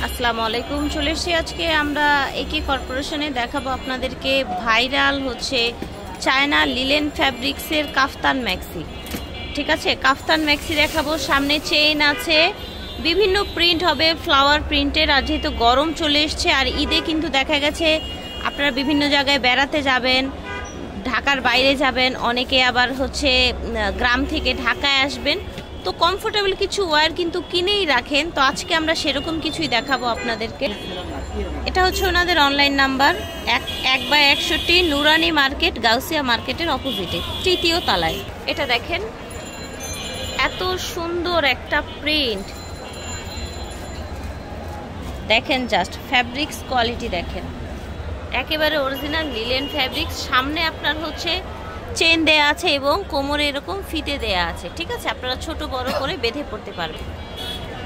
আসসালামু আলাইকুম। চলে এসেছি আজকে আমরা একে কর্পোরেশনে দেখাবো আপনাদেরকে ভাইরাল হচ্ছে চায়না লিলেন ফ্যাব্রিক্সের কাফতান ম্যাক্সি। ঠিক আছে, কাফতান ম্যাক্সি দেখাবো। সামনে চেইন আছে, বিভিন্ন প্রিন্ট হবে ফ্লাওয়ার প্রিন্টের। আর যেহেতু গরম চলে এসছে আর ঈদে কিন্তু দেখা গেছে আপনারা বিভিন্ন জায়গায় বেড়াতে যাবেন, ঢাকার বাইরে যাবেন, অনেকে আবার হচ্ছে গ্রাম থেকে ঢাকায় আসবেন, তো কমফোর্টেবল কিছু ওয়্যার কিন্তু কিনেই রাখেন। তো আজকে আমরা সেরকম কিছুই দেখাবো আপনাদেরকে। এটা হচ্ছে ওনাদের অনলাইন নাম্বার 1/61 নুরানি মার্কেট, গাউসিয়া মার্কেটের অপোজিটে, তৃতীয় তলায়। এটা দেখেন, এত সুন্দর একটা প্রিন্ট দেখেন, জাস্ট ফ্যাব্রিক্স কোয়ালিটি দেখেন, একেবারে অরিজিনাল লিলেন ফ্যাব্রিক্স। সামনে আপনার হচ্ছে চেন দেয়া আছে এবং কোমরে এরকম ফিতে দেয়া আছে। ঠিক আছে, আপনারা ছোট বড় করে বেঁধে পড়তে পারবেন।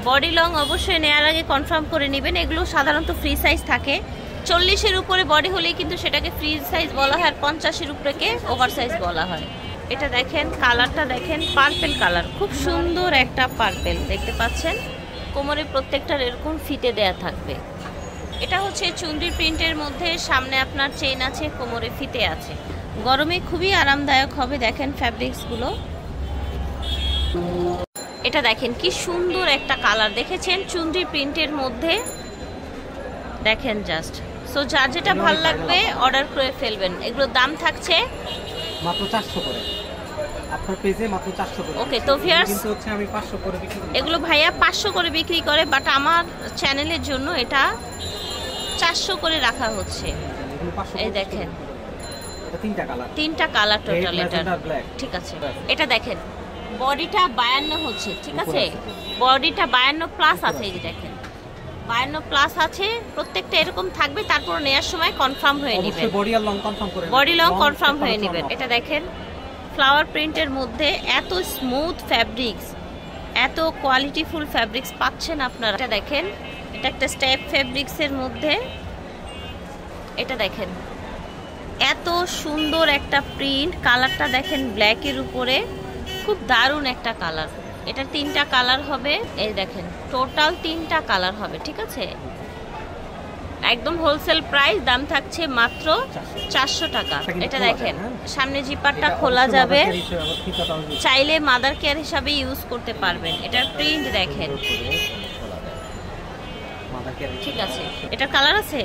বডি লং অবশ্যই নেওয়ার আগে কনফার্ম করে নেবেন। এগুলো সাধারণত ফ্রি সাইজ থাকে, 40-এর উপরে বডি হলেই কিন্তু সেটাকে ফ্রি সাইজ বলা হয়, আর 50-এর উপরেকে ওভার সাইজ বলা হয়। এটা দেখেন, কালারটা দেখেন, পার্পেল কালার, খুব সুন্দর একটা পার্পেল দেখতে পাচ্ছেন। কোমরে প্রত্যেকটার এরকম ফিতে দেয়া থাকবে। এটা হচ্ছে চুনরি প্রিন্টের মধ্যে, সামনে আপনার চেইন আছে, কোমরে ফিতে আছে। গরমে খুবই আরামদায়ক হবে। দেখেন ফ্যাব্রিক্সগুলো, এটা দেখেন কি সুন্দর একটা কালার দেখেছেন, চুনরি প্রিন্টের মধ্যে দেখেন জাস্ট। সো যার যেটা ভালো লাগবে অর্ডার করে ফেলবেন। এগুলোর দাম থাকছে মাত্র 400 করে, আপনার পেজে মাত্র 400 করে। ওকে, তো ভিউয়ার্স কিন্তু হচ্ছে আমি 500 করে বিক্রি করি। এগুলো ভাইয়া 500 করে বিক্রি করে, বাট আমার চ্যানেলের জন্য এটা 400 করে রাখা হচ্ছে। এই দেখেন, তিনটা কালার টোটাল এটা। ঠিক আছে, এটা দেখেন বডিটা 52 হচ্ছে। ঠিক আছে, বডিটা 52 প্লাস আছে। এই যে দেখেন 52 প্লাস আছে, প্রত্যেকটা এরকম থাকবে। তারপর নেওয়ার সময় কনফার্ম হয়ে নেবেন, বডি আর লং কনফার্ম করে, বডি লং কনফার্ম হয়ে নেবেন। এটা দেখেন ফ্লাওয়ার প্রিন্টের মধ্যে এত স্মুথ ফ্যাব্রিক্স, এত কোয়ালিটিফুল ফ্যাব্রিক্স পাচ্ছেন আপনারা। এটা দেখেন, এটা একটা স্টেপ ফ্যাব্রিক্সের মধ্যে। এটা দেখেন এত সুন্দর একটা প্রিন্ট, কালারটা দেখেন ব্ল্যাকের উপরে, খুব দারুণ একটা কালার। এটা 3টা কালার হবে। এই দেখেন টোটাল 3টা কালার হবে। ঠিক আছে, একদম হোলসেল প্রাইস, দাম থাকছে মাত্র 400 টাকা। এটা দেখেন সামনে জিপারটা খোলা যাবে, চাইলে মাদার কেয়ার হিসাবে ইউজ করতে পারবেন। এটার প্রিন্ট দেখেন। ঠিক আছে, এটার কালার আছে।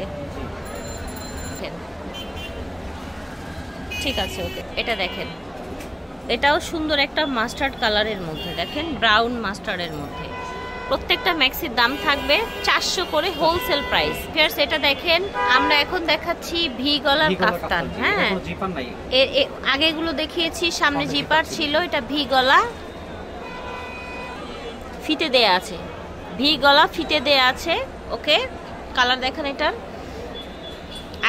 ঠিক আছে, ওকে। এটা দেখেন, এটাও সুন্দর একটা মাস্টার্ড কালারের মধ্যে, দেখেন ব্রাউন মাস্টার্ডের মধ্যে। প্রত্যেকটা ম্যাক্সির দাম থাকবে 400 করে হোলসেল প্রাইস। ফিয়ার্স এটা দেখেন, আমরা এখন দেখাচ্ছি ভি গলার কাফতান। হ্যাঁ, আগেগুলো দেখিয়েছি সামনে জিপার ছিল, এটা ভি গলা ফিতে দেয়া আছে, ভি গলা ফিতে দেয়া আছে। ওকে, কালার দেখেন এটার।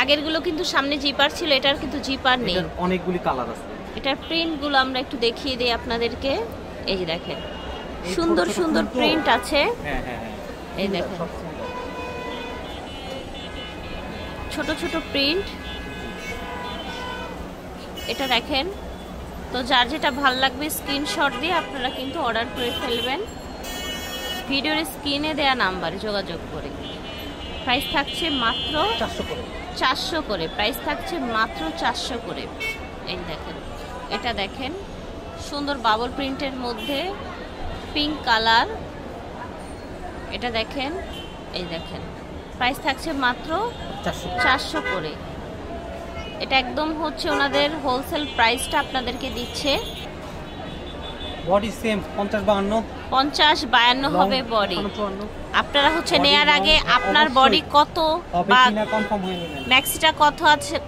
আগেরগুলো কিন্তু সামনে জিপার ছিল, এটার কিন্তু জিপার নেই, অনেকগুলি কালার আছে। এটার প্রিন্টগুলো আমরা একটু দেখিয়ে দিই আপনাদেরকে। এই যে দেখেন সুন্দর সুন্দর প্রিন্ট আছে। এই দেখেন ছোট ছোট প্রিন্ট, এটা দেখেন। তো যার যেটা ভালো লাগবে স্ক্রিনশট দিয়ে আপনারা কিন্তু অর্ডার করে ফেলবেন। ভিডিওর স্ক্রিনে দেয়া নাম্বারে যোগাযোগ করে। প্রাইস থাকছে মাত্র 400 করে, প্রাইস থাকছে মাত্র 400 করে। এই দেখেন, এটা দেখেন সুন্দর বাবল প্রিন্টের মধ্যে পিঙ্ক কালার। এটা দেখেন, এই দেখেন প্রাইস থাকছে মাত্র 400 করে। এটা একদম হচ্ছে ওনাদের হোলসেল প্রাইসটা আপনাদেরকে দিচ্ছে। বডি সেম 50-52 হবে বডি। আপনারা হচ্ছে নেয়ার আগে আপনার বডি কত বা ম্যাক্সিটা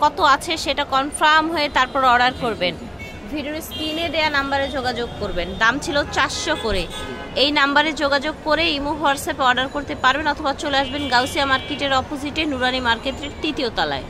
কত আছে সেটা কনফার্ম হয়ে তারপর অর্ডার করবেন। ভিডিওর স্ক্রিনে দেয়া নাম্বারে যোগাযোগ করবেন। দাম ছিল 400 করে। এই নাম্বারে যোগাযোগ করে ইমো হোয়াটসঅ্যাপে অর্ডার করতে পারবেন, অথবা চলে আসবেন গাউসিয়া মার্কেটের অপোজিটে নুরানি মার্কেটের 3য় তলায়।